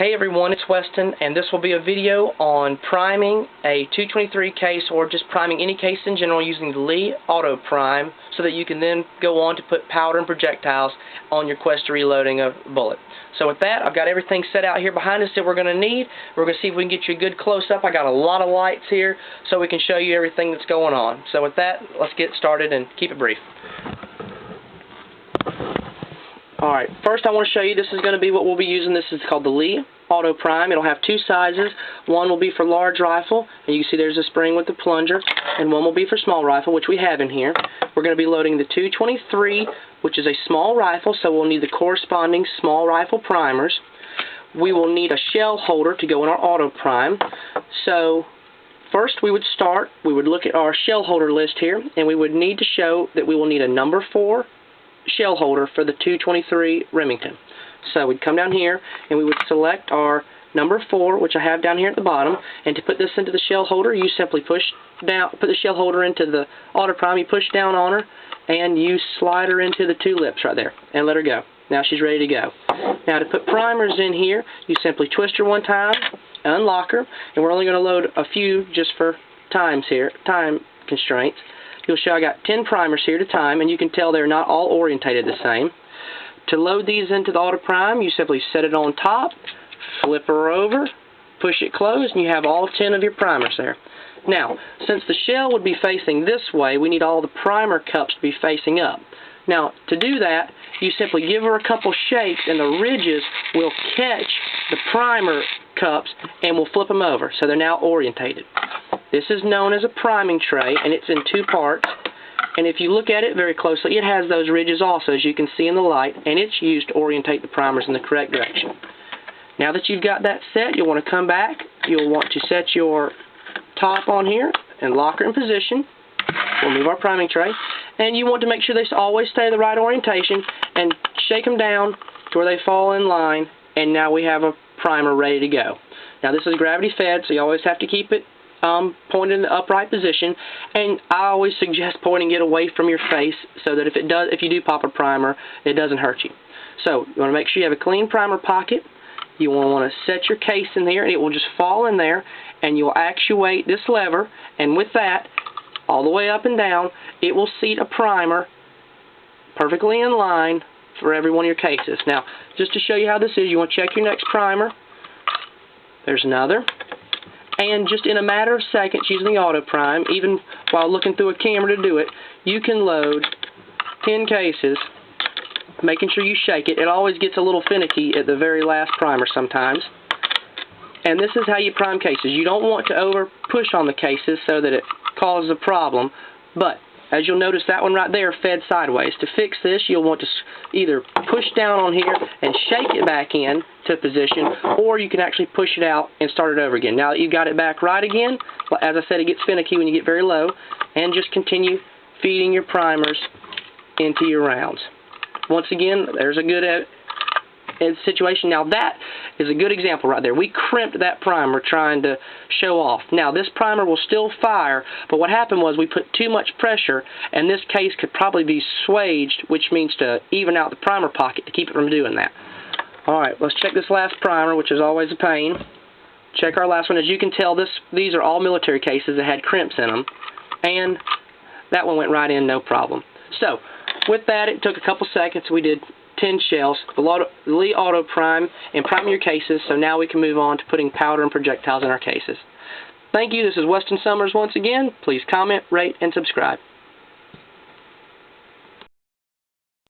Hey everyone, it's Weston, and this will be a video on priming a 223 case or just priming any case in general using the Lee AutoPrime so that you can then go on to put powder and projectiles on your quest to reloading a bullet. So with that, I've got everything set out here behind us that we're going to need. We're going to see if we can get you a good close-up. I got a lot of lights here so we can show you everything that's going on. So with that, let's get started and keep it brief. Alright, first I want to show you, this is going to be what we'll be using. This is called the Lee AutoPrime. It'll have two sizes. One will be for large rifle, and you can see there's a spring with the plunger, and one will be for small rifle, which we have in here. We're going to be loading the 223, which is a small rifle, so we'll need the corresponding small rifle primers. We will need a shell holder to go in our AutoPrime. So first we would look at our shell holder list here, and we would need to show that we will need a number 4 shell holder for the 223 Remington. So we'd come down here and we would select our number 4, which I have down here at the bottom, and to put this into the shell holder, you simply put the shell holder into the AutoPrime, you push down on her, and you slide her into the 2 lips right there, and let her go. Now she's ready to go. Now to put primers in here, you simply twist her one time, unlock her, and we're only going to load a few just for time constraints. You'll show I got 10 primers here at a time, and you can tell they're not all orientated the same. To load these into the AutoPrime, you simply set it on top, flip her over, push it closed, and you have all 10 of your primers there. Now, since the shell would be facing this way, we need all the primer cups to be facing up. Now, to do that, you simply give her a couple shakes, and the ridges will catch the primer cups, and will flip them over, so they're now orientated. This is known as a priming tray, and it's in 2 parts. And if you look at it very closely, it has those ridges also, as you can see in the light, and it's used to orientate the primers in the correct direction. Now that you've got that set, you'll want to come back. You'll want to set your top on here and lock her in position. We'll move our priming tray. And you want to make sure they always stay the right orientation, and shake them down to where they fall in line, and now we have a primer ready to go. Now this is gravity fed, so you always have to keep it pointed in the upright position, and I always suggest pointing it away from your face so that if you do pop a primer, it doesn't hurt you. So you want to make sure you have a clean primer pocket. You want to set your case in there, and it will just fall in there, and you'll actuate this lever, and with that, all the way up and down, it will seat a primer perfectly in line for every one of your cases. Now, just to show you how this is, you want to check your next primer. There's another. And just in a matter of seconds, using the AutoPrime, even while looking through a camera to do it, you can load 10 cases, making sure you shake it. It always gets a little finicky at the very last primer sometimes. And this is how you prime cases. You don't want to over push on the cases so that it causes a problem, but as you'll notice, that one right there fed sideways. To fix this, you'll want to either push down on here and shake it back in to position, or you can actually push it out and start it over again. Now that you've got it back right again, as I said, it gets finicky when you get very low, and just continue feeding your primers into your rounds. Once again, there's a good situation. Now that is a good example right there. We crimped that primer trying to show off. Now this primer will still fire, but what happened was we put too much pressure, and this case could probably be swaged, which means to even out the primer pocket to keep it from doing that. Alright, let's check this last primer, which is always a pain. Check our last one. As you can tell, these are all military cases that had crimps in them, and that one went right in no problem. So with that, it took a couple seconds. We did 10 shells, the Lee AutoPrime, and priming your cases, so now we can move on to putting powder and projectiles in our cases. Thank you. This is Weston Summers once again. Please comment, rate, and subscribe.